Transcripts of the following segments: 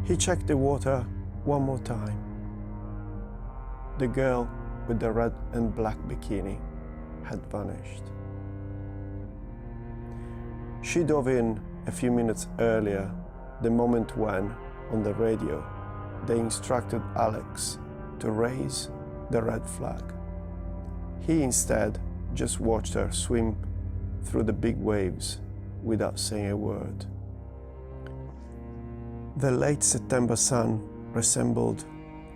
He checked the water one more time. The girl with the red and black bikini had vanished. She dove in a few minutes earlier, the moment when, on the radio, they instructed Alex to raise the red flag. He instead just watched her swim through the big waves without saying a word. The late September sun resembled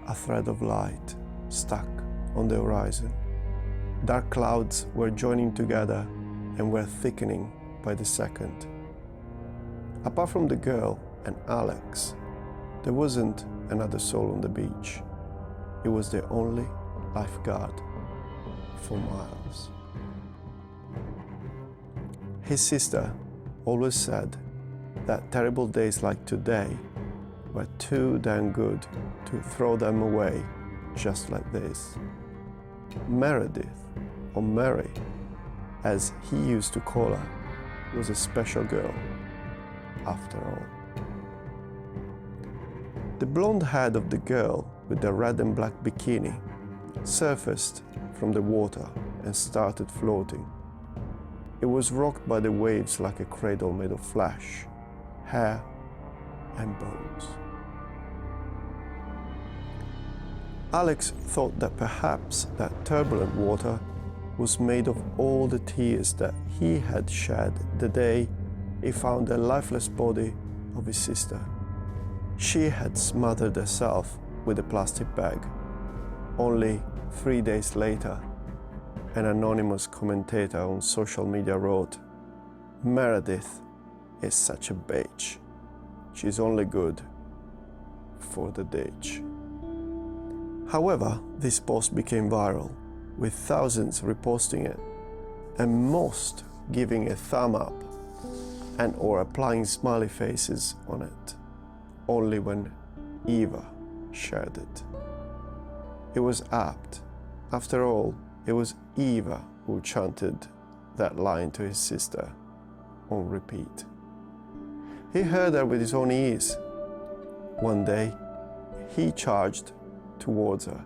a thread of light stuck on the horizon. Dark clouds were joining together and were thickening by the second. Apart from the girl and Alex, there wasn't another soul on the beach. It was the only lifeguard for miles. His sister always said that terrible days like today were too damn good to throw them away just like this. Meredith, or Mary, as he used to call her, was a special girl, after all. The blonde head of the girl with the red and black bikini surfaced from the water and started floating. It was rocked by the waves like a cradle made of flesh, hair, and bones. Alex thought that perhaps that turbulent water was made of all the tears that he had shed the day he found the lifeless body of his sister. She had smothered herself with a plastic bag. Only 3 days later, an anonymous commentator on social media wrote, "Meredith is such a bitch. She's only good for the ditch." However, this post became viral, with thousands reposting it, and most giving a thumb up and or applying smiley faces on it, only when Eva shared it. It was apt. After all, it was Eva who chanted that line to his sister on repeat. He heard her with his own ears. One day, he charged towards her.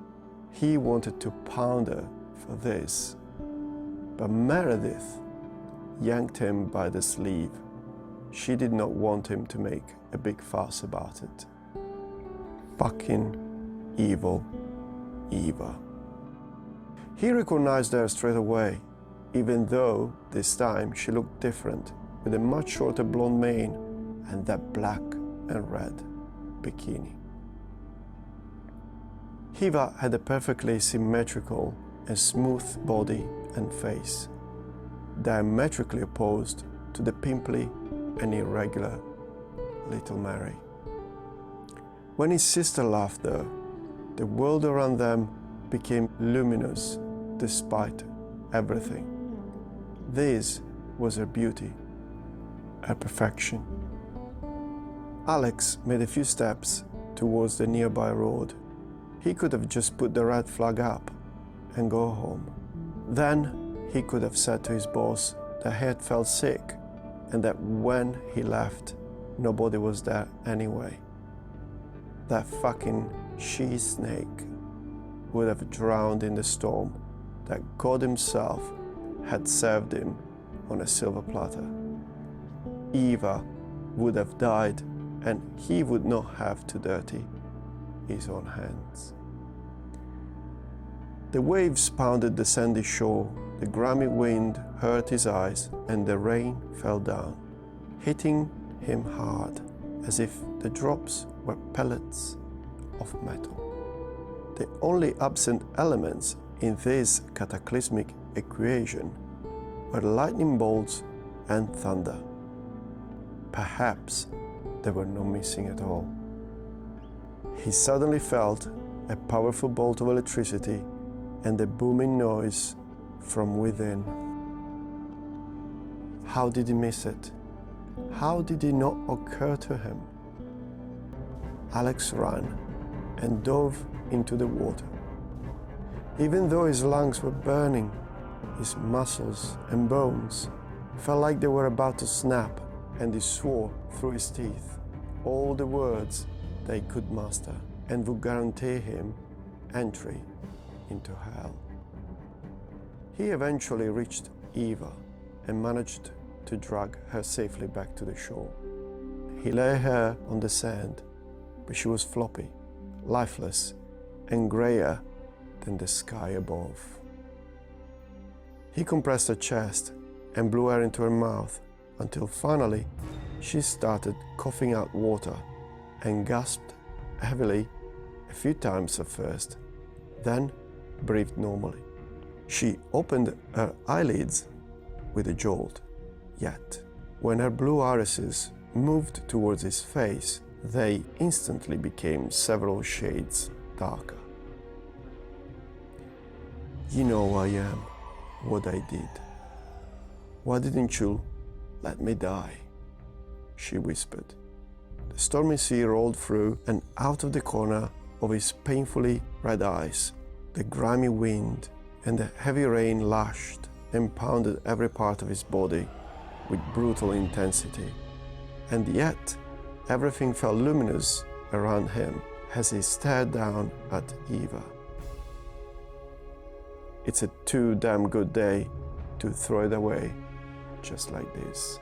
He wanted to pound her for this, but Meredith yanked him by the sleeve. She did not want him to make a big fuss about it. Fucking evil Eva. He recognized her straight away, even though this time she looked different, with a much shorter blonde mane and that black and red bikini. Eva had a perfectly symmetrical and smooth body and face, diametrically opposed to the pimply and irregular little Mary. When his sister laughed though, the world around them became luminous despite everything. This was her beauty, her perfection. Alex made a few steps towards the nearby road. He could have just put the red flag up and go home. Then he could have said to his boss that he had felt sick and that when he left, nobody was there anyway. That fucking she-snake would have drowned in the storm that God himself had served him on a silver platter. Eva would have died and he would not have to dirty his own hands. The waves pounded the sandy shore, the grimy wind hurt his eyes, and the rain fell down, hitting him hard, as if the drops were pellets of metal. The only absent elements in this cataclysmic equation were lightning bolts and thunder. Perhaps there were no missing at all. He suddenly felt a powerful bolt of electricity and a booming noise from within. How did he miss it? How did it not occur to him? Alex ran and dove into the water. Even though his lungs were burning, his muscles and bones felt like they were about to snap, and he swore through his teeth all the words they could master and would guarantee him entry into hell. He eventually reached Eva and managed to drag her safely back to the shore. He lay her on the sand, but she was floppy, lifeless, and grayer than the sky above. He compressed her chest and blew air into her mouth until finally she started coughing out water and gasped heavily a few times at first, then breathed normally. She opened her eyelids with a jolt, yet when her blue irises moved towards his face, they instantly became several shades darker. "You know who I am, what I did. Why didn't you let me die?" she whispered. The stormy sea rolled through and out of the corner of his painfully red eyes. The grimy wind and the heavy rain lashed and pounded every part of his body with brutal intensity. And yet, everything felt luminous around him as he stared down at Eva. It's a too damn good day to throw it away just like this.